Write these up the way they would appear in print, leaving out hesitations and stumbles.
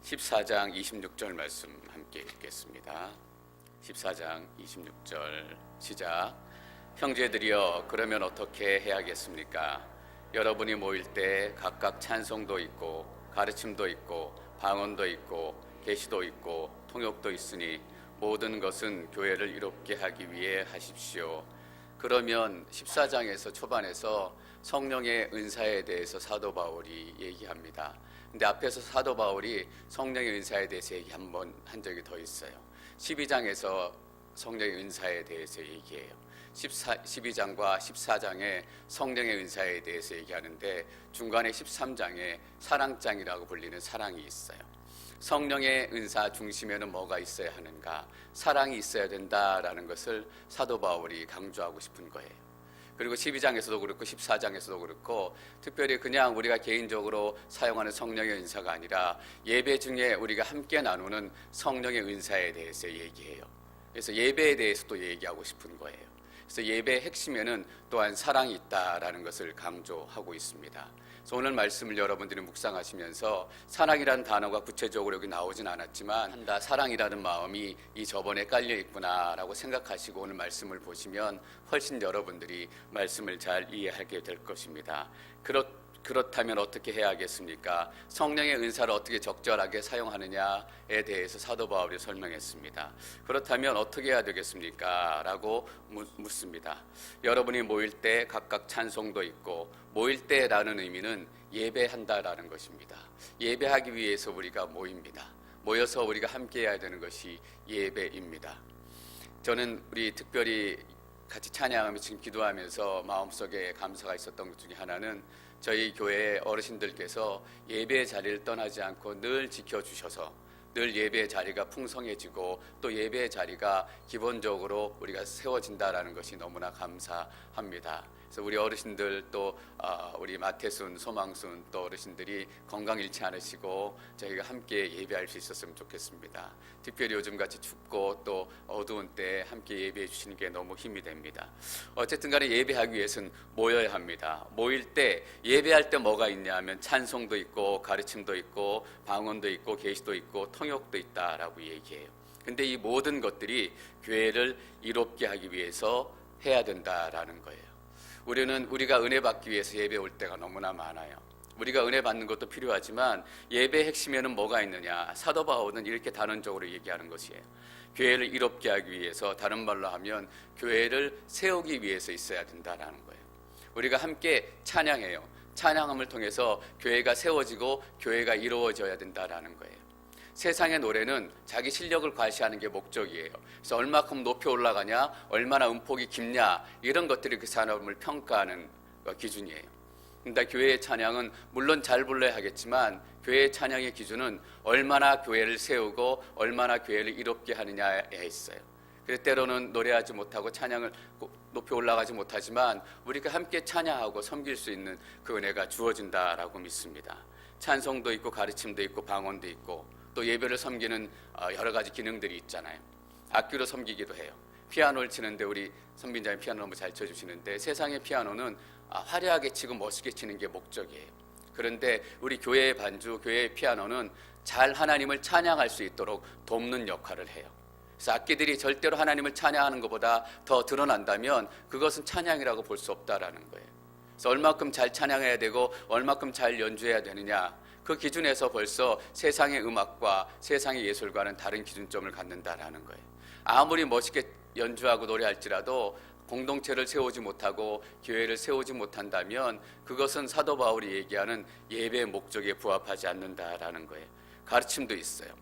14장 26절 말씀 함께 읽겠습니다. 14장 26절 시작. 형제들이여, 그러면 어떻게 해야겠습니까? 여러분이 모일 때 각각 찬송도 있고 가르침도 있고 방언도 있고 계시도 있고 통역도 있으니 모든 것은 교회를 이롭게 하기 위해 하십시오. 그러면 14장에서 초반에서 성령의 은사에 대해서 사도 바울이 얘기합니다. 근데 앞에서 사도 바울이 성령의 은사에 대해서 얘기 한번 한 적이 더 있어요. 12장에서 성령의 은사에 대해서 얘기해요. 12장과 14장에 성령의 은사에 대해서 얘기하는데 중간에 13장에 사랑장이라고 불리는 사랑이 있어요. 성령의 은사 중심에는 뭐가 있어야 하는가? 사랑이 있어야 된다라는 것을 사도 바울이 강조하고 싶은 거예요. 그리고 12장에서도 그렇고 14장에서도 그렇고 특별히 그냥 우리가 개인적으로 사용하는 성령의 은사가 아니라 예배 중에 우리가 함께 나누는 성령의 은사에 대해서 얘기해요. 그래서 예배에 대해서도 얘기하고 싶은 거예요. 그래서 예배의 핵심에는 또한 사랑이 있다라는 것을 강조하고 있습니다. 그래서 오늘 말씀을 여러분들이 묵상하시면서 사랑이라는 단어가 구체적으로 여기 나오진 않았지만 사랑이라는 마음이 이 저번에 깔려 있구나라고 생각하시고 오늘 말씀을 보시면 훨씬 여러분들이 말씀을 잘 이해하게 될 것입니다. 그렇다면 어떻게 해야겠습니까? 성령의 은사를 어떻게 적절하게 사용하느냐에 대해서 사도 바울이 설명했습니다. 그렇다면 어떻게 해야 되겠습니까? 라고 묻습니다. 여러분이 모일 때 각각 찬송도 있고, 모일 때라는 의미는 예배한다라는 것입니다. 예배하기 위해서 우리가 모입니다. 모여서 우리가 함께 해야 되는 것이 예배입니다. 저는 우리 특별히 같이 찬양하며 지금 기도하면서 마음속에 감사가 있었던 것 중에 하나는 저희 교회 어르신들께서 예배의 자리를 떠나지 않고 늘 지켜주셔서 늘 예배의 자리가 풍성해지고 또 예배의 자리가 기본적으로 우리가 세워진다라는 것이 너무나 감사합니다. 그래서 우리 어르신들 또 우리 마태순, 소망순 또 어르신들이 건강 잃지 않으시고 저희가 함께 예배할 수 있었으면 좋겠습니다. 특별히 요즘같이 춥고 또 어두운 때 함께 예배해 주시는 게 너무 힘이 됩니다. 어쨌든 간에 예배하기 위해서는 모여야 합니다. 모일 때 예배할 때 뭐가 있냐 하면 찬송도 있고 가르침도 있고 방언도 있고 계시도 있고 통역도 있다라고 얘기해요. 근데 이 모든 것들이 교회를 이롭게 하기 위해서 해야 된다라는 거예요. 우리가 은혜 받기 위해서 예배 올 때가 너무나 많아요. 우리가 은혜 받는 것도 필요하지만 예배의 핵심에는 뭐가 있느냐? 사도 바울은 이렇게 단언적으로 얘기하는 것이에요. 교회를 이롭게 하기 위해서, 다른 말로 하면 교회를 세우기 위해서 있어야 된다라는 거예요. 우리가 함께 찬양해요. 찬양함을 통해서 교회가 세워지고 교회가 이루어져야 된다라는 거예요. 세상의 노래는 자기 실력을 과시하는 게 목적이에요. 그래서 얼마큼 높이 올라가냐, 얼마나 음폭이 깊냐, 이런 것들이 그 사람을 평가하는 기준이에요. 근데 교회의 찬양은 물론 잘 불러야 하겠지만 교회의 찬양의 기준은 얼마나 교회를 세우고 얼마나 교회를 이롭게 하느냐에 있어요. 그래서 때로는 노래하지 못하고 찬양을 높이 올라가지 못하지만 우리가 함께 찬양하고 섬길 수 있는 그 은혜가 주어진다라고 믿습니다. 찬송도 있고 가르침도 있고 방언도 있고 또 예배를 섬기는 여러 가지 기능들이 있잖아요. 악기로 섬기기도 해요. 피아노를 치는데 우리 선빈장이 피아노 너무 잘 쳐주시는데 세상의 피아노는 화려하게 치고 멋있게 치는 게 목적이에요. 그런데 우리 교회의 반주, 교회의 피아노는 잘 하나님을 찬양할 수 있도록 돕는 역할을 해요. 그래서 악기들이 절대로 하나님을 찬양하는 것보다 더 드러난다면 그것은 찬양이라고 볼 수 없다라는 거예요. 그래서 얼마큼 잘 찬양해야 되고 얼마큼 잘 연주해야 되느냐, 그 기준에서 벌써 세상의 음악과 세상의 예술과는 다른 기준점을 갖는다라는 거예요. 아무리 멋있게 연주하고 노래할지라도 공동체를 세우지 못하고 교회를 세우지 못한다면 그것은 사도 바울이 얘기하는 예배의 목적에 부합하지 않는다라는 거예요. 가르침도 있어요.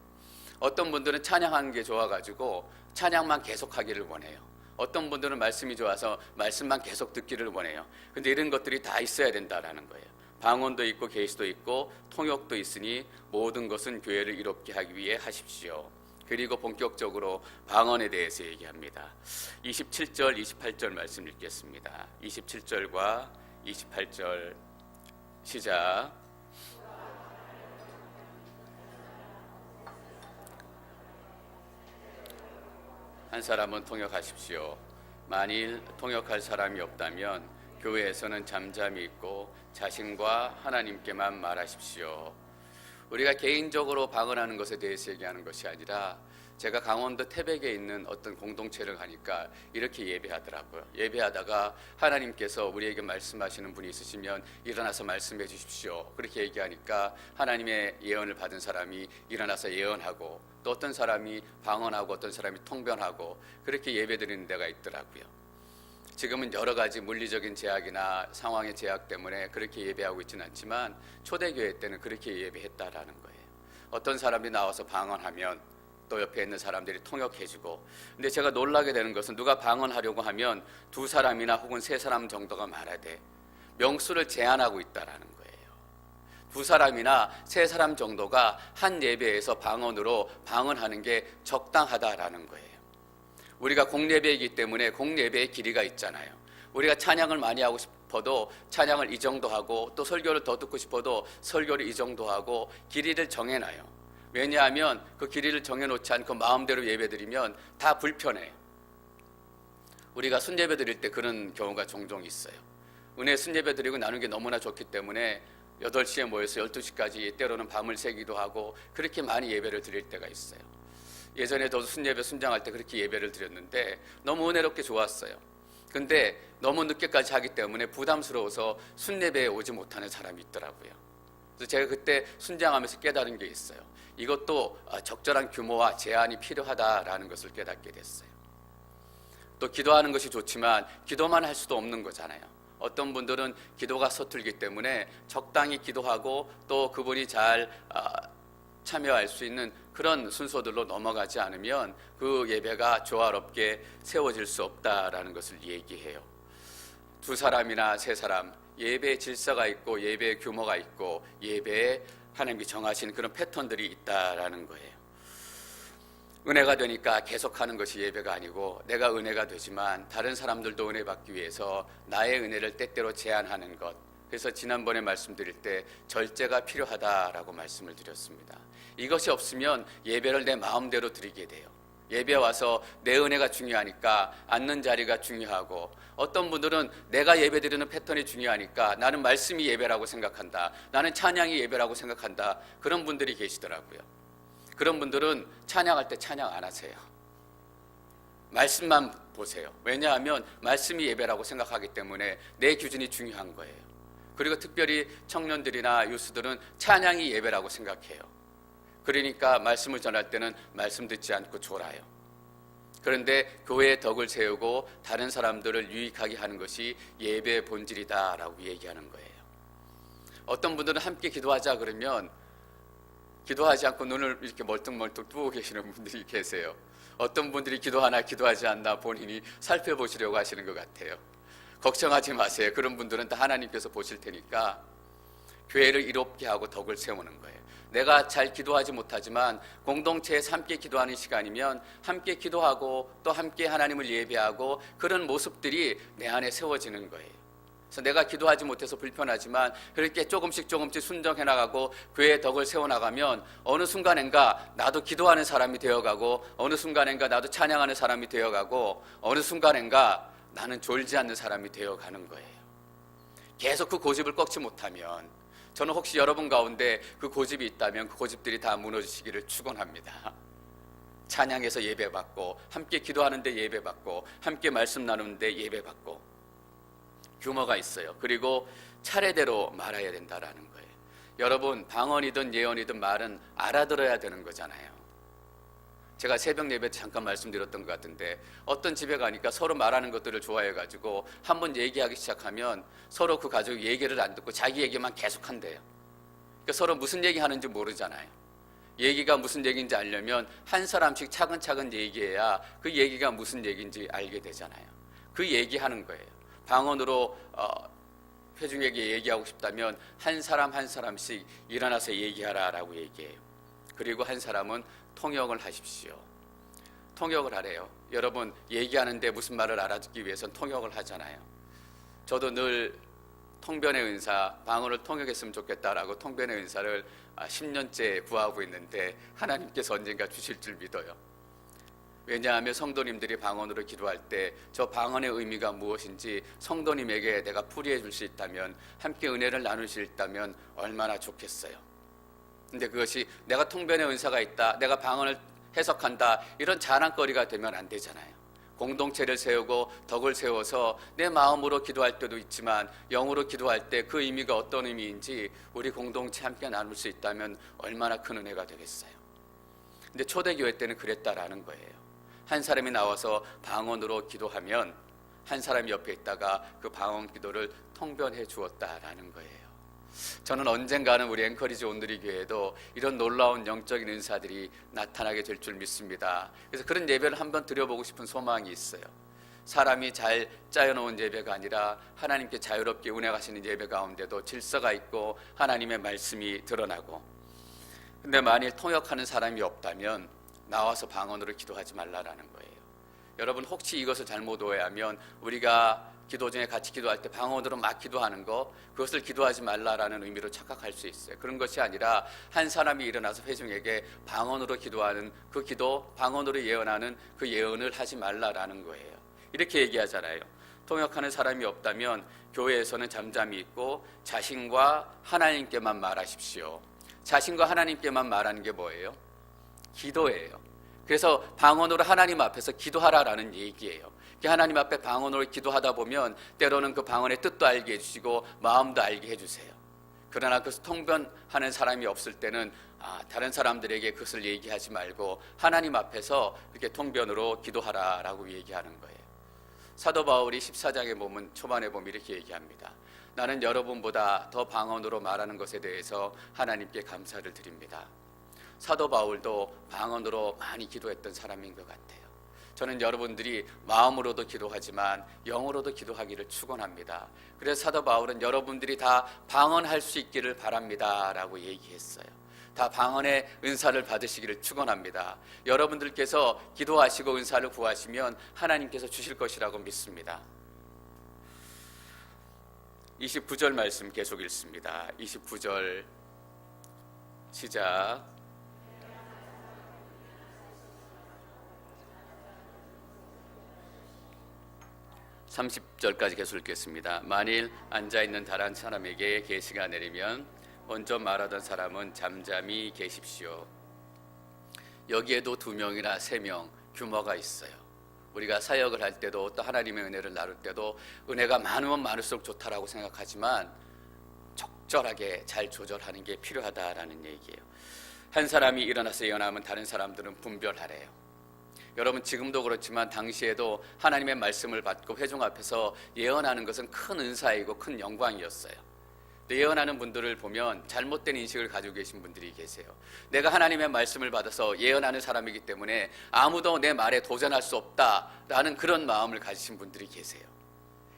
어떤 분들은 찬양하는 게 좋아가지고 찬양만 계속하기를 원해요. 어떤 분들은 말씀이 좋아서 말씀만 계속 듣기를 원해요. 근데 이런 것들이 다 있어야 된다라는 거예요. 방언도 있고 계시도 있고 통역도 있으니 모든 것은 교회를 이롭게 하기 위해 하십시오. 그리고 본격적으로 방언에 대해서 얘기합니다. 27절, 28절 말씀 읽겠습니다. 27절과 28절 시작. 한 사람은 통역하십시오. 만일 통역할 사람이 없다면 교회에서는 잠잠히 있고 자신과 하나님께만 말하십시오. 우리가 개인적으로 방언하는 것에 대해서 얘기하는 것이 아니라 제가 강원도 태백에 있는 어떤 공동체를 가니까 이렇게 예배하더라고요. 예배하다가 하나님께서 우리에게 말씀하시는 분이 있으시면 일어나서 말씀해 주십시오. 그렇게 얘기하니까 하나님의 예언을 받은 사람이 일어나서 예언하고, 또 어떤 사람이 방언하고 어떤 사람이 통변하고, 그렇게 예배드리는 데가 있더라고요. 지금은 여러 가지 물리적인 제약이나 상황의 제약 때문에 그렇게 예배하고 있지는 않지만 초대교회 때는 그렇게 예배했다라는 거예요. 어떤 사람이 나와서 방언하면 또 옆에 있는 사람들이 통역해주고, 근데 제가 놀라게 되는 것은 누가 방언하려고 하면 두 사람이나 혹은 세 사람 정도가 말해야 돼. 명수를 제한하고 있다라는 거예요. 두 사람이나 세 사람 정도가 한 예배에서 방언으로 방언하는 게 적당하다라는 거예요. 우리가 공예배이기 때문에 공예배의 길이가 있잖아요. 우리가 찬양을 많이 하고 싶어도 찬양을 이 정도 하고, 또 설교를 더 듣고 싶어도 설교를 이 정도 하고 길이를 정해놔요. 왜냐하면 그 길이를 정해놓지 않고 마음대로 예배드리면 다 불편해요. 우리가 순예배 드릴 때 그런 경우가 종종 있어요. 은혜 순예배 드리고 나누는 게 너무나 좋기 때문에 8시에 모여서 12시까지 때로는 밤을 새기도 하고 그렇게 많이 예배를 드릴 때가 있어요. 예전에 저도 순예배 순장할 때 그렇게 예배를 드렸는데 너무 은혜롭게 좋았어요. 근데 너무 늦게까지 하기 때문에 부담스러워서 순예배에 오지 못하는 사람이 있더라고요. 그래서 제가 그때 순장하면서 깨달은 게 있어요. 이것도 적절한 규모와 제한이 필요하다라는 것을 깨닫게 됐어요. 또 기도하는 것이 좋지만 기도만 할 수도 없는 거잖아요. 어떤 분들은 기도가 서툴기 때문에 적당히 기도하고 또 그분이 잘 참여할 수 있는 그런 순서들로 넘어가지 않으면 그 예배가 조화롭게 세워질 수 없다라는 것을 얘기해요. 두 사람이나 세 사람, 예배의 질서가 있고 예배의 규모가 있고 예배에 하나님이 정하신 그런 패턴들이 있다라는 거예요. 은혜가 되니까 계속하는 것이 예배가 아니고, 내가 은혜가 되지만 다른 사람들도 은혜 받기 위해서 나의 은혜를 때때로 제한하는 것. 그래서 지난번에 말씀드릴 때 절제가 필요하다라고 말씀을 드렸습니다. 이것이 없으면 예배를 내 마음대로 드리게 돼요. 예배 와서 내 은혜가 중요하니까 앉는 자리가 중요하고, 어떤 분들은 내가 예배 드리는 패턴이 중요하니까 나는 말씀이 예배라고 생각한다, 나는 찬양이 예배라고 생각한다, 그런 분들이 계시더라고요. 그런 분들은 찬양할 때 찬양 안 하세요. 말씀만 보세요. 왜냐하면 말씀이 예배라고 생각하기 때문에 내 기준이 중요한 거예요. 그리고 특별히 청년들이나 유스들은 찬양이 예배라고 생각해요. 그러니까 말씀을 전할 때는 말씀 듣지 않고 졸아요. 그런데 교회의 덕을 세우고 다른 사람들을 유익하게 하는 것이 예배의 본질이다라고 얘기하는 거예요. 어떤 분들은 함께 기도하자 그러면 기도하지 않고 눈을 이렇게 멀뚱멀뚱 뜨고 계시는 분들이 계세요. 어떤 분들이 기도하나 기도하지 않나 본인이 살펴보시려고 하시는 것 같아요. 걱정하지 마세요. 그런 분들은 다 하나님께서 보실 테니까 교회를 이롭게 하고 덕을 세우는 거예요. 내가 잘 기도하지 못하지만 공동체에서 함께 기도하는 시간이면 함께 기도하고 또 함께 하나님을 예배하고 그런 모습들이 내 안에 세워지는 거예요. 그래서 내가 기도하지 못해서 불편하지만 그렇게 조금씩 순정해 나가고 교회의 덕을 세워나가면 어느 순간인가 나도 기도하는 사람이 되어가고, 어느 순간인가 나도 찬양하는 사람이 되어가고, 어느 순간인가 나는 졸지 않는 사람이 되어가는 거예요. 계속 그 고집을 꺾지 못하면, 저는 혹시 여러분 가운데 그 고집이 있다면 그 고집들이 다 무너지시기를 축원합니다. 찬양에서 예배받고, 함께 기도하는데 예배받고, 함께 말씀 나누는데 예배받고, 규모가 있어요. 그리고 차례대로 말해야 된다라는 거예요. 여러분, 방언이든 예언이든 말은 알아들어야 되는 거잖아요. 제가 새벽 예배 때 잠깐 말씀드렸던 것 같은데, 어떤 집에 가니까 서로 말하는 것들을 좋아해가지고 한번 얘기하기 시작하면 서로 그 가족이 얘기를 안 듣고 자기 얘기만 계속한대요. 그러니까 서로 무슨 얘기하는지 모르잖아요. 얘기가 무슨 얘기인지 알려면 한 사람씩 차근차근 얘기해야 그 얘기가 무슨 얘기인지 알게 되잖아요. 그 얘기하는 거예요. 방언으로 회중에게 얘기하고 싶다면 한 사람 한 사람씩 일어나서 얘기하라라고 얘기해요. 그리고 한 사람은 통역을 하십시오. 통역을 하래요. 여러분, 얘기하는데 무슨 말을 알아듣기 위해서는 통역을 하잖아요. 저도 늘 통변의 은사, 방언을 통역했으면 좋겠다라고 통변의 은사를 10년째 구하고 있는데 하나님께서 언젠가 주실 줄 믿어요. 왜냐하면 성도님들이 방언으로 기도할 때 저 방언의 의미가 무엇인지 성도님에게 내가 풀이해 줄 수 있다면, 함께 은혜를 나눌 수 있다면 얼마나 좋겠어요. 근데 그것이 내가 통변의 은사가 있다, 내가 방언을 해석한다, 이런 자랑거리가 되면 안 되잖아요. 공동체를 세우고 덕을 세워서 내 마음으로 기도할 때도 있지만 영으로 기도할 때 그 의미가 어떤 의미인지 우리 공동체 함께 나눌 수 있다면 얼마나 큰 은혜가 되겠어요. 근데 초대교회 때는 그랬다라는 거예요. 한 사람이 나와서 방언으로 기도하면 한 사람이 옆에 있다가 그 방언 기도를 통변해 주었다라는 거예요. 저는 언젠가는 우리 앵커리지 온누리 교회에도 이런 놀라운 영적인 은사들이 나타나게 될 줄 믿습니다. 그래서 그런 예배를 한번 드려보고 싶은 소망이 있어요. 사람이 잘 짜여놓은 예배가 아니라 하나님께 자유롭게 운행하시는 예배 가운데도 질서가 있고 하나님의 말씀이 드러나고, 근데 만일 통역하는 사람이 없다면 나와서 방언으로 기도하지 말라라는 거예요. 여러분, 혹시 이것을 잘못 오해하면 우리가 기도 중에 같이 기도할 때 방언으로 막 기도하는 거, 그것을 기도하지 말라라는 의미로 착각할 수 있어요. 그런 것이 아니라 한 사람이 일어나서 회중에게 방언으로 기도하는 그 기도, 방언으로 예언하는 그 예언을 하지 말라라는 거예요. 이렇게 얘기하잖아요. 통역하는 사람이 없다면 교회에서는 잠잠히 있고 자신과 하나님께만 말하십시오. 자신과 하나님께만 말하는 게 뭐예요? 기도예요. 그래서 방언으로 하나님 앞에서 기도하라라는 얘기예요. 하나님 앞에 방언으로 기도하다 보면 때로는 그 방언의 뜻도 알게 해주시고 마음도 알게 해주세요. 그러나 그 통변하는 사람이 없을 때는 다른 사람들에게 그것을 얘기하지 말고 하나님 앞에서 이렇게 통변으로 기도하라라고 얘기하는 거예요. 사도 바울이 14장에 보면 초반에 보면 이렇게 얘기합니다. 나는 여러분보다 더 방언으로 말하는 것에 대해서 하나님께 감사를 드립니다. 사도 바울도 방언으로 많이 기도했던 사람인 것 같아요. 저는 여러분들이 마음으로도 기도하지만 영으로도 기도하기를 축원합니다. 그래서 사도 바울은 여러분들이 다 방언할 수 있기를 바랍니다 라고 얘기했어요. 다 방언의 은사를 받으시기를 축원합니다. 여러분들께서 기도하시고 은사를 구하시면 하나님께서 주실 것이라고 믿습니다. 29절 말씀 계속 읽습니다. 29절 시작. 30절까지 계속 읽겠습니다. 만일 앉아있는 다른 사람에게 계시가 내리면 먼저 말하던 사람은 잠잠히 계십시오. 여기에도 2명이나 3명 규모가 있어요. 우리가 사역을 할 때도 또 하나님의 은혜를 나눌 때도 은혜가 많으면 많을수록 좋다라고 생각하지만 적절하게 잘 조절하는 게 필요하다라는 얘기예요. 한 사람이 일어나서 예언하면 다른 사람들은 분별하래요. 여러분, 지금도 그렇지만 당시에도 하나님의 말씀을 받고 회중 앞에서 예언하는 것은 큰 은사이고 큰 영광이었어요. 예언하는 분들을 보면 잘못된 인식을 가지고 계신 분들이 계세요. 내가 하나님의 말씀을 받아서 예언하는 사람이기 때문에 아무도 내 말에 도전할 수 없다라는 그런 마음을 가지신 분들이 계세요.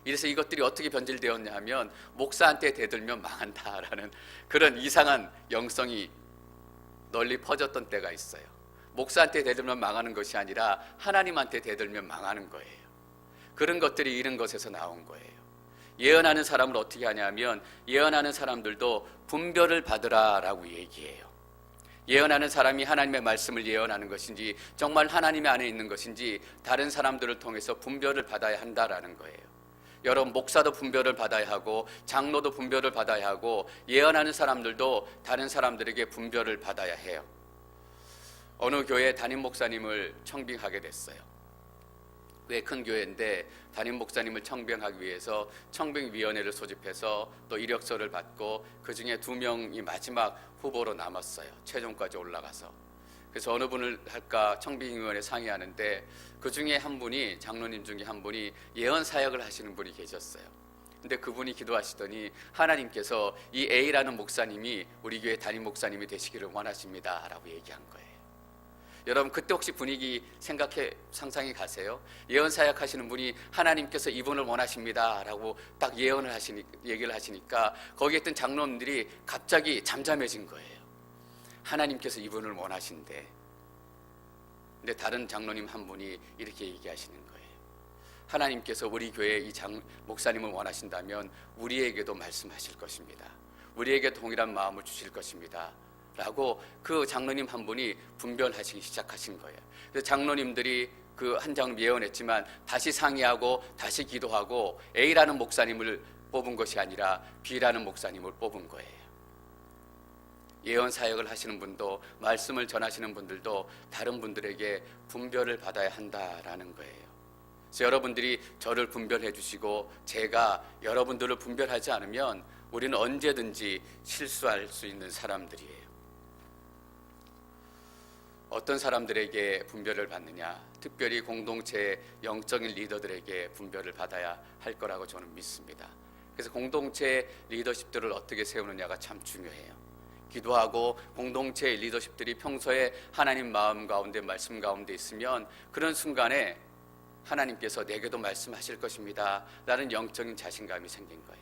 이래서 이것들이 어떻게 변질되었냐 하면 목사한테 대들면 망한다라는 그런 이상한 영성이 널리 퍼졌던 때가 있어요. 목사한테 대들면 망하는 것이 아니라 하나님한테 대들면 망하는 거예요. 그런 것들이 이런 것에서 나온 거예요. 예언하는 사람을 어떻게 하냐면 예언하는 사람들도 분별을 받으라라고 얘기해요. 예언하는 사람이 하나님의 말씀을 예언하는 것인지 정말 하나님 안에 있는 것인지 다른 사람들을 통해서 분별을 받아야 한다라는 거예요. 여러분, 목사도 분별을 받아야 하고 장로도 분별을 받아야 하고 예언하는 사람들도 다른 사람들에게 분별을 받아야 해요. 어느 교회 담임 목사님을 청빙하게 됐어요. 꽤 큰 교회인데 담임 목사님을 청빙하기 위해서 청빙위원회를 소집해서 또 이력서를 받고 그 중에 2명이 마지막 후보로 남았어요. 최종까지 올라가서. 그래서 어느 분을 할까 청빙위원회 상의하는데 그 중에 한 분이, 장로님 중에 한 분이 예언 사역을 하시는 분이 계셨어요. 근데 그분이 기도하시더니 하나님께서 이 A라는 목사님이 우리 교회 담임 목사님이 되시기를 원하십니다 라고 얘기한 거예요. 여러분, 그때 혹시 분위기 상상해 가세요? 예언 사역하시는 분이 하나님께서 이분을 원하십니다 라고 딱 얘기를 하시니까 거기에 있던 장로님들이 갑자기 잠잠해진 거예요. 하나님께서 이분을 원하신대. 근데 다른 장로님 한 분이 이렇게 얘기하시는 거예요. 하나님께서 우리 교회 이 목사님을 원하신다면 우리에게도 말씀하실 것입니다. 우리에게 동일한 마음을 주실 것입니다 라고 그 장로님 한 분이 분별하시기 시작하신 거예요. 그래서 장로님들이 그 한 장로 예언했지만 다시 상의하고 다시 기도하고 A라는 목사님을 뽑은 것이 아니라 B라는 목사님을 뽑은 거예요. 예언 사역을 하시는 분도 말씀을 전하시는 분들도 다른 분들에게 분별을 받아야 한다라는 거예요. 그래서 여러분들이 저를 분별해 주시고 제가 여러분들을 분별하지 않으면 우리는 언제든지 실수할 수 있는 사람들이에요. 어떤 사람들에게 분별을 받느냐? 특별히 공동체의 영적인 리더들에게 분별을 받아야 할 거라고 저는 믿습니다. 그래서 공동체 리더십들을 어떻게 세우느냐가 참 중요해요. 기도하고 공동체의 리더십들이 평소에 하나님 마음 가운데 말씀 가운데 있으면 그런 순간에 하나님께서 내게도 말씀하실 것입니다 라는 영적인 자신감이 생긴 거예요.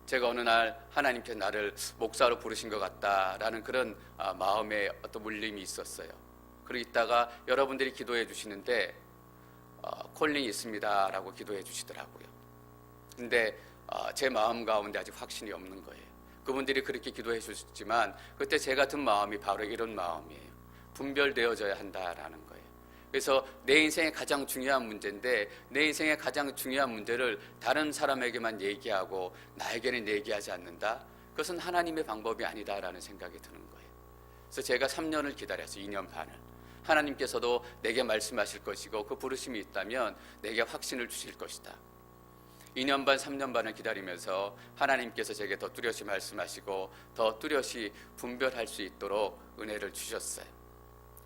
제가 어느 날 하나님께서 나를 목사로 부르신 것 같다라는 그런 마음의 어떤 울림이 있었어요. 그리고 있다가 여러분들이 기도해 주시는데 콜링이 있습니다 라고 기도해 주시더라고요. 근데 제 마음 가운데 아직 확신이 없는 거예요. 그분들이 그렇게 기도해 주셨지만 그때 제가 든 마음이 바로 이런 마음이에요. 분별되어져야 한다라는 거예요. 그래서 내 인생의 가장 중요한 문제인데 내 인생의 가장 중요한 문제를 다른 사람에게만 얘기하고 나에게는 얘기하지 않는다? 그것은 하나님의 방법이 아니다라는 생각이 드는 거예요. 그래서 제가 3년을 기다렸어요. 2년 반을. 하나님께서도 내게 말씀하실 것이고 그 부르심이 있다면 내게 확신을 주실 것이다. 2년 반, 3년 반을 기다리면서 하나님께서 제게 더 뚜렷이 말씀하시고 더 뚜렷이 분별할 수 있도록 은혜를 주셨어요.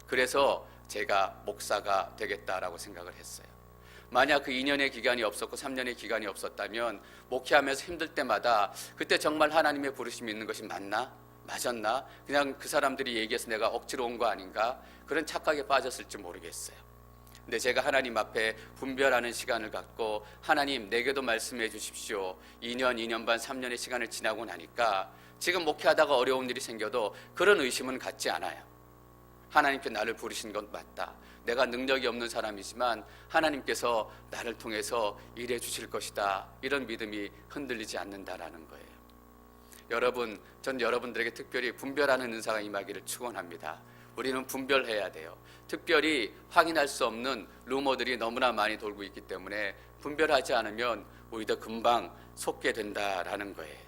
그래서 제가 목사가 되겠다라고 생각을 했어요. 만약 그 2년의 기간이 없었고 3년의 기간이 없었다면 목회하면서 힘들 때마다 그때 정말 하나님의 부르심이 있는 것이 맞나? 맞았나? 그냥 그 사람들이 얘기해서 내가 억지로 온 거 아닌가? 그런 착각에 빠졌을지 모르겠어요. 근데 제가 하나님 앞에 분별하는 시간을 갖고 하나님 내게도 말씀해 주십시오. 2년, 2년 반, 3년의 시간을 지나고 나니까 지금 목회하다가 어려운 일이 생겨도 그런 의심은 갖지 않아요. 하나님께 나를 부르신 건 맞다. 내가 능력이 없는 사람이지만 하나님께서 나를 통해서 일해 주실 것이다. 이런 믿음이 흔들리지 않는다라는 거예요. 여러분, 전 여러분들에게 특별히 분별하는 은사가 임하기를 축원합니다. 우리는 분별해야 돼요. 특별히 확인할 수 없는 루머들이 너무나 많이 돌고 있기 때문에 분별하지 않으면 오히려 금방 속게 된다라는 거예요.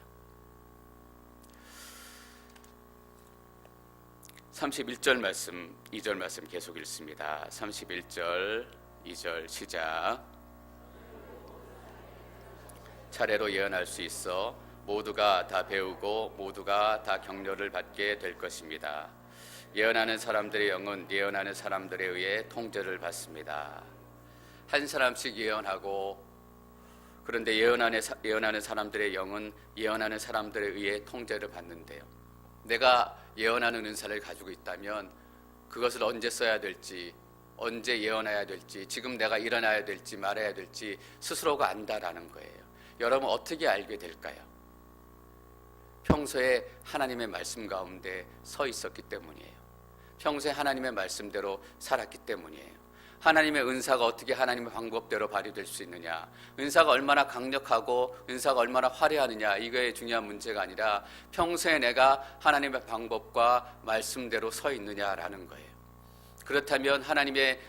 31절 말씀, 2절 말씀 계속 읽습니다. 31절, 2절 시작. 차례로 예언할 수 있어 모두가 다 배우고 모두가 다 격려를 받게 될 것입니다. 예언하는 사람들의 영은 예언하는 사람들에 의해 통제를 받습니다. 한 사람씩 예언하고 그런데 예언하는 사람들의 영은 예언하는 사람들에 의해 통제를 받는데요. 내가 예언하는 은사를 가지고 있다면 그것을 언제 써야 될지, 언제 예언해야 될지, 지금 내가 일어나야 될지 말아야 될지 스스로가 안다라는 거예요. 여러분 어떻게 알게 될까요? 평소에 하나님의 말씀 가운데 서 있었기 때문이에요. 평소에 하나님의 말씀대로 살았기 때문이에요. 하나님의 은사가 어떻게 하나님의 방법대로 발휘될 수 있느냐, 은사가 얼마나 강력하고 은사가 얼마나 화려하느냐, 이거에 중요한 문제가 아니라 평소에 내가 하나님의 방법과 말씀대로 서 있느냐라는 거예요. 그렇다면 하나님의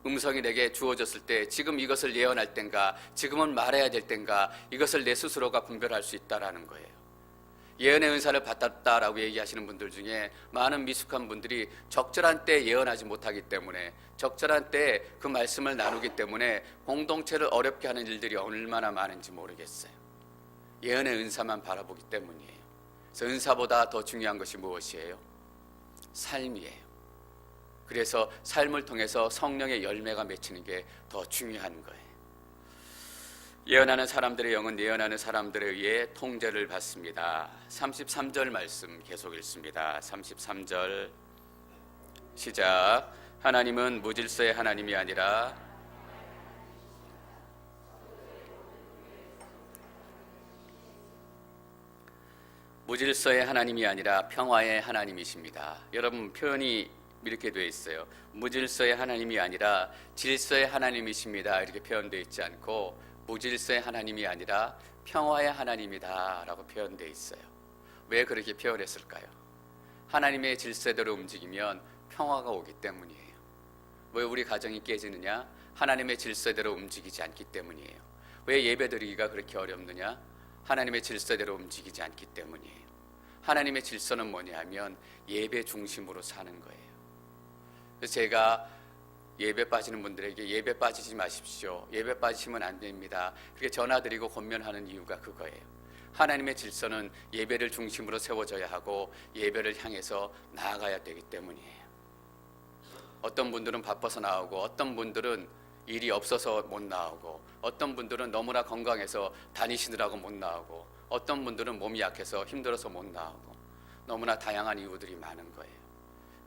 음성이 내게 주어졌을 때 지금 이것을 예언할 땐가, 지금은 말해야 될 땐가, 이것을 내 스스로가 분별할 수 있다라는 거예요. 예언의 은사를 받았다라고 얘기하시는 분들 중에 많은 미숙한 분들이 적절한 때 예언하지 못하기 때문에, 적절한 때 그 말씀을 나누기 때문에 공동체를 어렵게 하는 일들이 얼마나 많은지 모르겠어요. 예언의 은사만 바라보기 때문이에요. 그래서 은사보다 더 중요한 것이 무엇이에요? 삶이에요. 그래서 삶을 통해서 성령의 열매가 맺히는 게 더 중요한 거예요. 예언하는 사람들의 영은 예언하는 사람들에 의해 통제를 받습니다. 33절 말씀 계속 읽습니다. 33절 시작. 하나님은 무질서의 하나님이 아니라 무질서의 하나님이 아니라 평화의 하나님이십니다. 여러분 표현이 이렇게 되어 있어요. 무질서의 하나님이 아니라 질서의 하나님이십니다. 이렇게 표현되어 있지 않고 무질서의 하나님이 아니라 평화의 하나님이다 라고 표현되어 있어요. 왜 그렇게 표현했을까요? 하나님의 질서대로 움직이면 평화가 오기 때문이에요. 왜 우리 가정이 깨지느냐? 하나님의 질서대로 움직이지 않기 때문이에요. 왜 예배드리기가 그렇게 어렵느냐? 하나님의 질서대로 움직이지 않기 때문이에요. 하나님의 질서는 뭐냐면 예배 중심으로 사는 거예요. 그래서 제가 예배 빠지는 분들에게 예배 빠지지 마십시오, 예배 빠지시면 안 됩니다, 그렇게 전화드리고 권면하는 이유가 그거예요. 하나님의 질서는 예배를 중심으로 세워져야 하고 예배를 향해서 나아가야 되기 때문이에요. 어떤 분들은 바빠서 나오고, 어떤 분들은 일이 없어서 못 나오고, 어떤 분들은 너무나 건강해서 다니시느라고 못 나오고, 어떤 분들은 몸이 약해서 힘들어서 못 나오고, 너무나 다양한 이유들이 많은 거예요.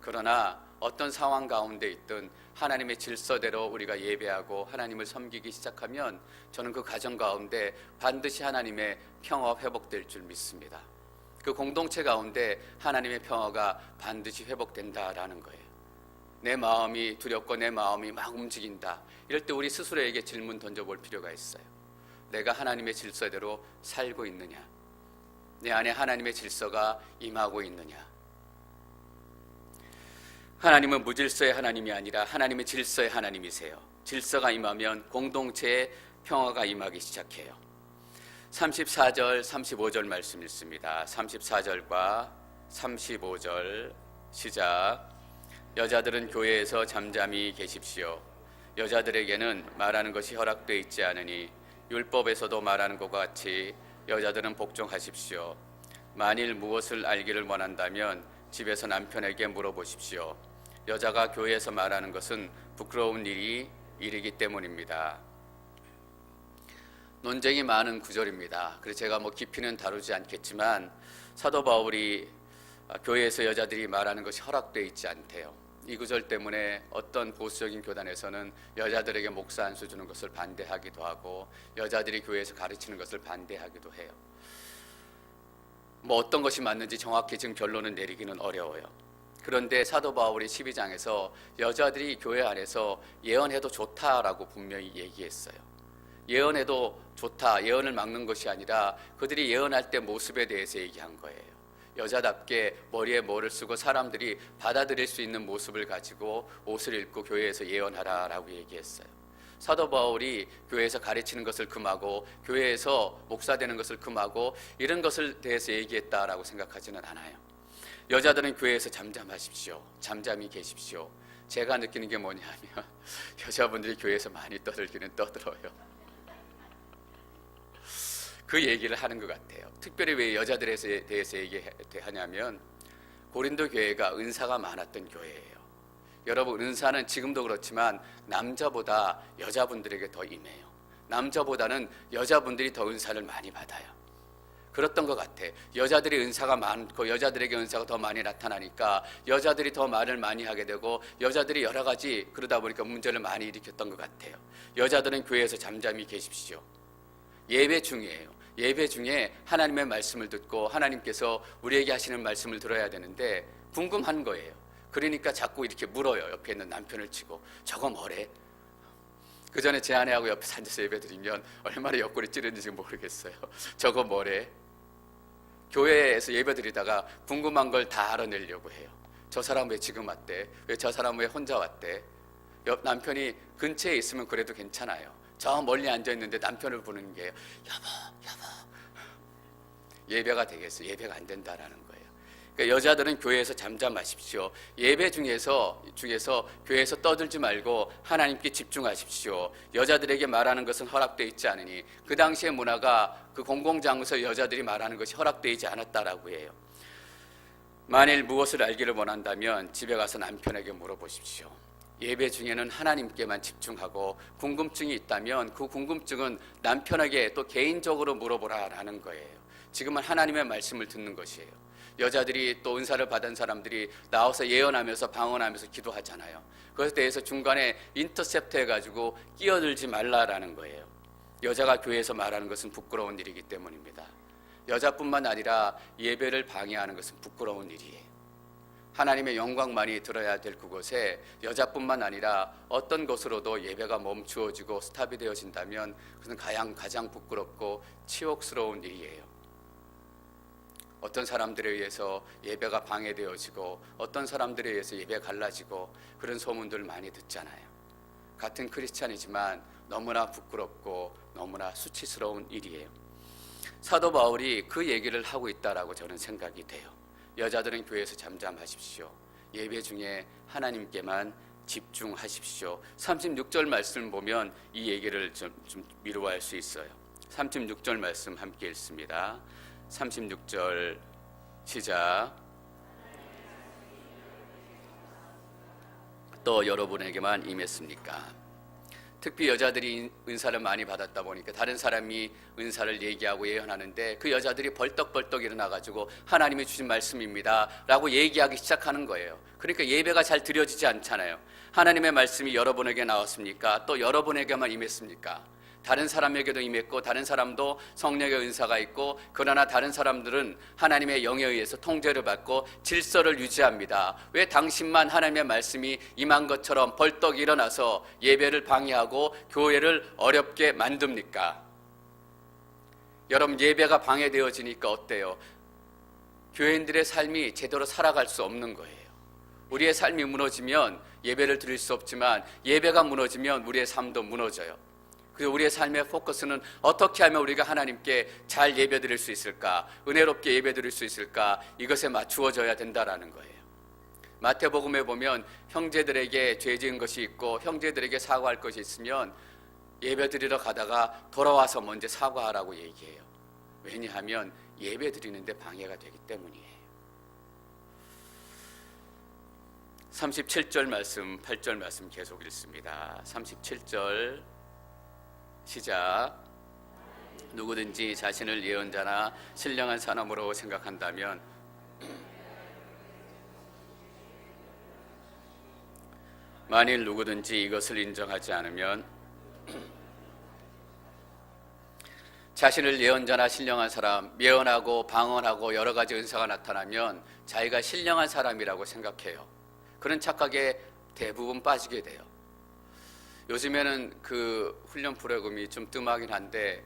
그러나 어떤 상황 가운데 있든 하나님의 질서대로 우리가 예배하고 하나님을 섬기기 시작하면 저는 그 가정 가운데 반드시 하나님의 평화가 회복될 줄 믿습니다. 그 공동체 가운데 하나님의 평화가 반드시 회복된다라는 거예요. 내 마음이 두렵고 내 마음이 막 움직인다, 이럴 때 우리 스스로에게 질문 던져볼 필요가 있어요. 내가 하나님의 질서대로 살고 있느냐? 내 안에 하나님의 질서가 임하고 있느냐? 하나님은 무질서의 하나님이 아니라 하나님의 질서의 하나님이세요. 질서가 임하면 공동체에 평화가 임하기 시작해요. 34절, 35절 말씀 읽습니다. 34절과 35절 시작. 여자들은 교회에서 잠잠히 계십시오. 여자들에게는 말하는 것이 허락되어 있지 않으니 율법에서도 말하는 것과 같이 여자들은 복종하십시오. 만일 무엇을 알기를 원한다면 집에서 남편에게 물어보십시오. 여자가 교회에서 말하는 것은 부끄러운 일이기 때문입니다. 논쟁이 많은 구절입니다. 그래서 제가 깊이는 다루지 않겠지만 사도 바울이 교회에서 여자들이 말하는 것이 허락되어 있지 않대요. 이 구절 때문에 어떤 보수적인 교단에서는 여자들에게 목사 안수 주는 것을 반대하기도 하고, 여자들이 교회에서 가르치는 것을 반대하기도 해요. 어떤 것이 맞는지 정확히 지금 결론을 내리기는 어려워요. 그런데 사도 바울이 12장에서 여자들이 교회 안에서 예언해도 좋다라고 분명히 얘기했어요. 예언해도 좋다, 예언을 막는 것이 아니라 그들이 예언할 때 모습에 대해서 얘기한 거예요. 여자답게 머리에 뭐를 쓰고 사람들이 받아들일 수 있는 모습을 가지고 옷을 입고 교회에서 예언하라라고 얘기했어요. 사도 바울이 교회에서 가르치는 것을 금하고 교회에서 목사 되는 것을 금하고 이런 것을 대해서 얘기했다라고 생각하지는 않아요. 여자들은 교회에서 잠잠하십시오, 잠잠히 계십시오. 제가 느끼는 게 뭐냐면 여자분들이 교회에서 많이 떠들기는 떠들어요. 그 얘기를 하는 것 같아요. 특별히 왜 여자들에 대해서 얘기하냐면 고린도 교회가 은사가 많았던 교회예요. 여러분, 은사는 지금도 그렇지만 남자보다 여자분들에게 더 임해요. 남자보다는 여자분들이 더 은사를 많이 받아요. 그랬던 것 같아. 여자들이 은사가 많고 여자들에게 은사가 더 많이 나타나니까 여자들이 더 말을 많이 하게 되고 여자들이 여러 가지 그러다 보니까 문제를 많이 일으켰던 것 같아요. 여자들은 교회에서 잠잠히 계십시오. 예배 중이에요. 예배 중에 하나님의 말씀을 듣고 하나님께서 우리에게 하시는 말씀을 들어야 되는데 궁금한 거예요. 그러니까 자꾸 이렇게 물어요. 옆에 있는 남편을 치고 저거 뭐래? 그 전에 제 아내하고 옆에서 앉아서 예배 드리면 얼마나 옆구리 찌르는지 모르겠어요. 저거 뭐래? 교회에서 예배 드리다가 궁금한 걸 다 알아내려고 해요. 저 사람 왜 지금 왔대? 왜 저 사람 왜 혼자 왔대? 옆 남편이 근처에 있으면 그래도 괜찮아요. 저 멀리 앉아있는데 남편을 보는 게 여보 예배가 되겠어요? 예배가 안 된다라는 거예요. 그러니까 여자들은 교회에서 잠잠하십시오. 예배 중에서 교회에서 떠들지 말고 하나님께 집중하십시오. 여자들에게 말하는 것은 허락되어 있지 않으니, 그 당시의 문화가 그 공공장소 여자들이 말하는 것이 허락되어 있지 않았다라고 해요. 만일 무엇을 알기를 원한다면 집에 가서 남편에게 물어보십시오. 예배 중에는 하나님께만 집중하고 궁금증이 있다면 그 궁금증은 남편에게 또 개인적으로 물어보라라는 거예요. 지금은 하나님의 말씀을 듣는 것이에요. 여자들이 또 은사를 받은 사람들이 나와서 예언하면서 방언하면서 기도하잖아요. 그것에 대해서 중간에 인터셉트 해가지고 끼어들지 말라라는 거예요. 여자가 교회에서 말하는 것은 부끄러운 일이기 때문입니다. 여자뿐만 아니라 예배를 방해하는 것은 부끄러운 일이에요. 하나님의 영광만이 들어야 될 그곳에 여자뿐만 아니라 어떤 것으로도 예배가 멈추어지고 스탑이 되어진다면 그것은 가장 부끄럽고 치욕스러운 일이에요. 어떤 사람들에 의해서 예배가 방해되어지고 어떤 사람들에 의해서 예배가 갈라지고 그런 소문들 많이 듣잖아요. 같은 크리스찬이지만 너무나 부끄럽고 너무나 수치스러운 일이에요. 사도 바울이 그 얘기를 하고 있다라고 저는 생각이 돼요. 여자들은 교회에서 잠잠하십시오. 예배 중에 하나님께만 집중하십시오. 36절 말씀 보면 이 얘기를 좀 미루할 수 있어요. 36절 말씀 함께 읽습니다. 36절 시작. 또 여러분에게만 임했습니까? 특히 여자들이 은사를 많이 받았다 보니까 다른 사람이 은사를 얘기하고 예언하는데 그 여자들이 벌떡벌떡 일어나가지고 하나님이 주신 말씀입니다 라고 얘기하기 시작하는 거예요. 그러니까 예배가 잘 드려지지 않잖아요. 하나님의 말씀이 여러분에게 나왔습니까? 또 여러분에게만 임했습니까? 다른 사람에게도 임했고 다른 사람도 성령의 은사가 있고, 그러나 다른 사람들은 하나님의 영에 의해서 통제를 받고 질서를 유지합니다. 왜 당신만 하나님의 말씀이 임한 것처럼 벌떡 일어나서 예배를 방해하고 교회를 어렵게 만듭니까? 여러분, 예배가 방해되어지니까 어때요? 교인들의 삶이 제대로 살아갈 수 없는 거예요. 우리의 삶이 무너지면 예배를 드릴 수 없지만 예배가 무너지면 우리의 삶도 무너져요. 그래서 우리의 삶의 포커스는 어떻게 하면 우리가 하나님께 잘 예배드릴 수 있을까, 은혜롭게 예배드릴 수 있을까, 이것에 맞추어져야 된다라는 거예요. 마태복음에 보면 형제들에게 죄 지은 것이 있고 형제들에게 사과할 것이 있으면 예배드리러 가다가 돌아와서 먼저 사과하라고 얘기해요. 왜냐하면 예배드리는데 방해가 되기 때문이에요. 37절 말씀, 8절 말씀 계속 읽습니다. 37절 시작. 누구든지 자신을 예언자나 신령한 사람으로 생각한다면 만일 누구든지 이것을 인정하지 않으면 자신을 예언자나 신령한 사람, 예언하고 방언하고 여러 가지 은사가 나타나면 자기가 신령한 사람이라고 생각해요. 그런 착각에 대부분 빠지게 돼요. 요즘에는 그 훈련 프로그램이 좀 뜸하긴 한데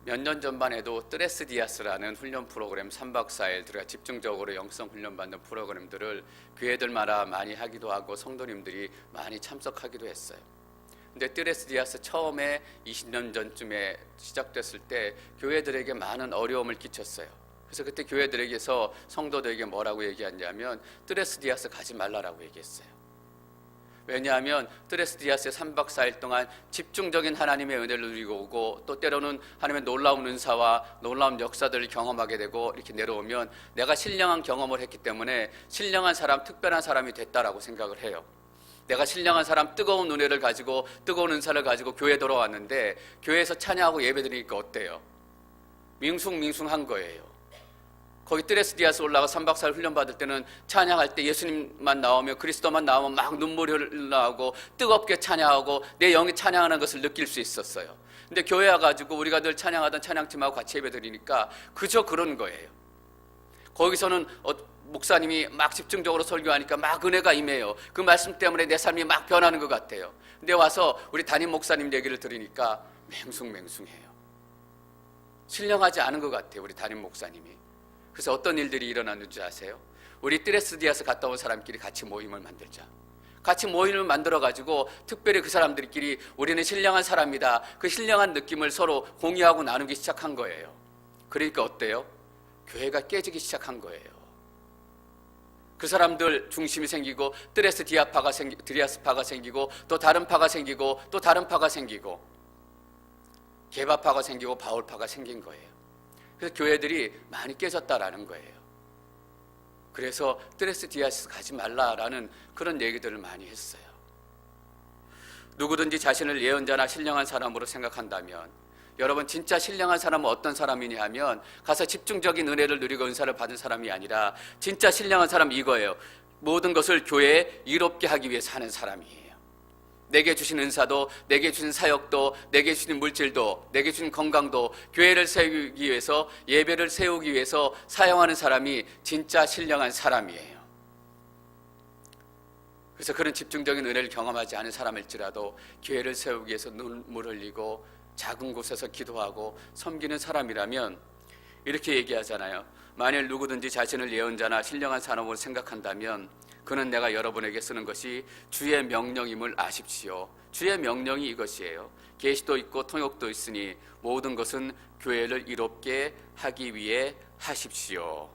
몇 년 전만 해도 뜨레스 디아스라는 훈련 프로그램 3박 4일 들어가 집중적으로 영성 훈련 받는 프로그램들을 교회들마다 많이 하기도 하고 성도님들이 많이 참석하기도 했어요. 근데 뜨레스 디아스 처음에 20년 전쯤에 시작됐을 때 교회들에게 많은 어려움을 끼쳤어요. 그래서 그때 교회들에게서 성도들에게 뭐라고 얘기했냐면 뜨레스 디아스 가지 말라라고 얘기했어요. 왜냐하면 뜨레스 디아스에 3박 4일 동안 집중적인 하나님의 은혜를 누리고 오고 또 때로는 하나님의 놀라운 은사와 놀라운 역사들을 경험하게 되고 이렇게 내려오면 내가 신령한 경험을 했기 때문에 신령한 사람, 특별한 사람이 됐다라고 생각을 해요. 내가 신령한 사람, 뜨거운 은혜를 가지고 뜨거운 은사를 가지고 교회에 돌아왔는데 교회에서 찬양하고 예배드리니까 어때요? 밍숭밍숭한 거예요. 거기 뜨레스 디아스 올라가 3박 4일 훈련 받을 때는 찬양할 때 예수님만 나오면, 그리스도만 나오면 막 눈물이 흘러나오고 뜨겁게 찬양하고 내 영이 찬양하는 것을 느낄 수 있었어요. 근데 교회 와가지고 우리가 늘 찬양하던 찬양팀하고 같이 예배드리니까 그저 그런 거예요. 거기서는 목사님이 막 집중적으로 설교하니까 막 은혜가 임해요. 그 말씀 때문에 내 삶이 막 변하는 것 같아요. 근데 와서 우리 담임 목사님 얘기를 들으니까 맹숭맹숭해요. 신령하지 않은 것 같아요, 우리 담임 목사님이. 그래서 어떤 일들이 일어났는지 아세요? 우리 뜨레스 디아스 갔다 온 사람끼리 같이 모임을 만들자. 같이 모임을 만들어가지고 특별히 그 사람들끼리 우리는 신령한 사람이다, 그 신령한 느낌을 서로 공유하고 나누기 시작한 거예요. 그러니까 어때요? 교회가 깨지기 시작한 거예요. 그 사람들 중심이 생기고 뜨레스 디아스파가 생기고 또 다른 파가 생기고 또 다른 파가 생기고 게바파가 생기고 바울파가 생긴 거예요. 그래서 교회들이 많이 깨졌다라는 거예요. 그래서 뜨레스 디아스 가지 말라라는 그런 얘기들을 많이 했어요. 누구든지 자신을 예언자나 신령한 사람으로 생각한다면, 여러분 진짜 신령한 사람은 어떤 사람이냐 하면 가서 집중적인 은혜를 누리고 은사를 받은 사람이 아니라 진짜 신령한 사람 이거예요. 모든 것을 교회에 이롭게 하기 위해 사는 사람이에요. 내게 주신 은사도, 내게 주신 사역도, 내게 주신 물질도, 내게 주신 건강도 교회를 세우기 위해서, 예배를 세우기 위해서 사용하는 사람이 진짜 신령한 사람이에요. 그래서 그런 집중적인 은혜를 경험하지 않은 사람일지라도 교회를 세우기 위해서 눈물 흘리고 작은 곳에서 기도하고 섬기는 사람이라면 이렇게 얘기하잖아요. 만일 누구든지 자신을 예언자나 신령한 사람으로 생각한다면 그는 내가 여러분에게 쓰는 것이 주의 명령임을 아십시오. 주의 명령이 이것이에요. 계시도 있고 통역도 있으니 모든 것은 교회를 이롭게 하기 위해 하십시오.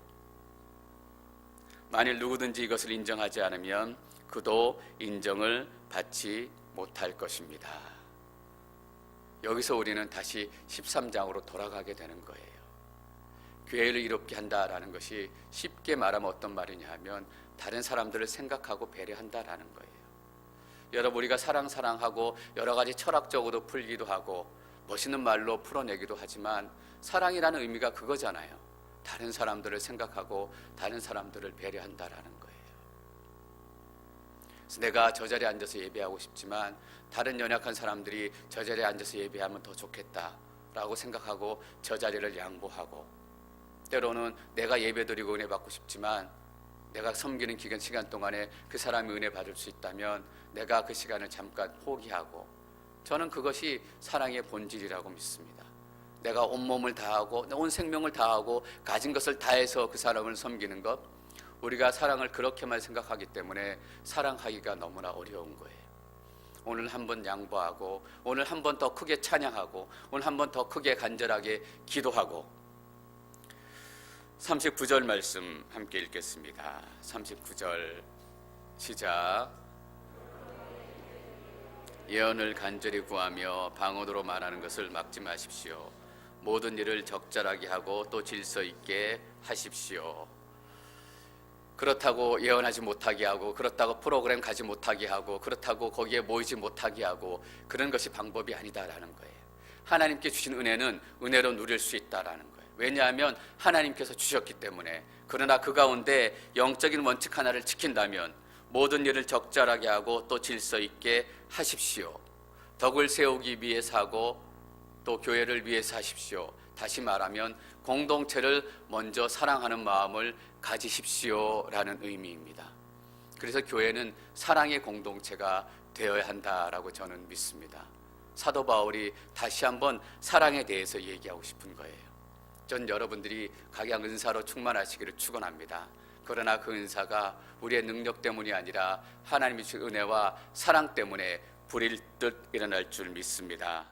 만일 누구든지 이것을 인정하지 않으면 그도 인정을 받지 못할 것입니다. 여기서 우리는 다시 13장으로 돌아가게 되는 거예요. 교회를 이롭게 한다라는 것이 쉽게 말하면 어떤 말이냐 하면 다른 사람들을 생각하고 배려한다라는 거예요. 여러분, 우리가 사랑하고 여러 가지 철학적으로 풀기도 하고 멋있는 말로 풀어내기도 하지만 사랑이라는 의미가 그거잖아요. 다른 사람들을 생각하고 다른 사람들을 배려한다라는 거예요. 그래서 내가 저 자리에 앉아서 예배하고 싶지만 다른 연약한 사람들이 저 자리에 앉아서 예배하면 더 좋겠다라고 생각하고 저 자리를 양보하고, 때로는 내가 예배드리고 은혜 받고 싶지만 내가 섬기는 시간 동안에 그 사람이 은혜 받을 수 있다면 내가 그 시간을 잠깐 포기하고, 저는 그것이 사랑의 본질이라고 믿습니다. 내가 온몸을 다하고 온 생명을 다하고 가진 것을 다해서 그 사람을 섬기는 것, 우리가 사랑을 그렇게만 생각하기 때문에 사랑하기가 너무나 어려운 거예요. 오늘 한번 양보하고, 오늘 한번 더 크게 찬양하고, 오늘 한번 더 크게 간절하게 기도하고. 39절 말씀 함께 읽겠습니다. 39절 시작. 예언을 간절히 구하며 방언으로 말하는 것을 막지 마십시오. 모든 일을 적절하게 하고 또 질서 있게 하십시오. 그렇다고 예언하지 못하게 하고, 그렇다고 프로그램 가지 못하게 하고, 그렇다고 거기에 모이지 못하게 하고, 그런 것이 방법이 아니다라는 거예요. 하나님께 주신 은혜는 은혜로 누릴 수 있다라는 거예요. 왜냐하면 하나님께서 주셨기 때문에. 그러나 그 가운데 영적인 원칙 하나를 지킨다면 모든 일을 적절하게 하고 또 질서 있게 하십시오. 덕을 세우기 위해서 하고 또 교회를 위해서 하십시오. 다시 말하면 공동체를 먼저 사랑하는 마음을 가지십시오라는 의미입니다. 그래서 교회는 사랑의 공동체가 되어야 한다라고 저는 믿습니다. 사도 바울이 다시 한번 사랑에 대해서 얘기하고 싶은 거예요. 전 여러분들이 각양 은사로 충만하시기를 축원합니다. 그러나 그 은사가 우리의 능력 때문이 아니라 하나님의 주신 은혜와 사랑 때문에 불일 듯 일어날 줄 믿습니다.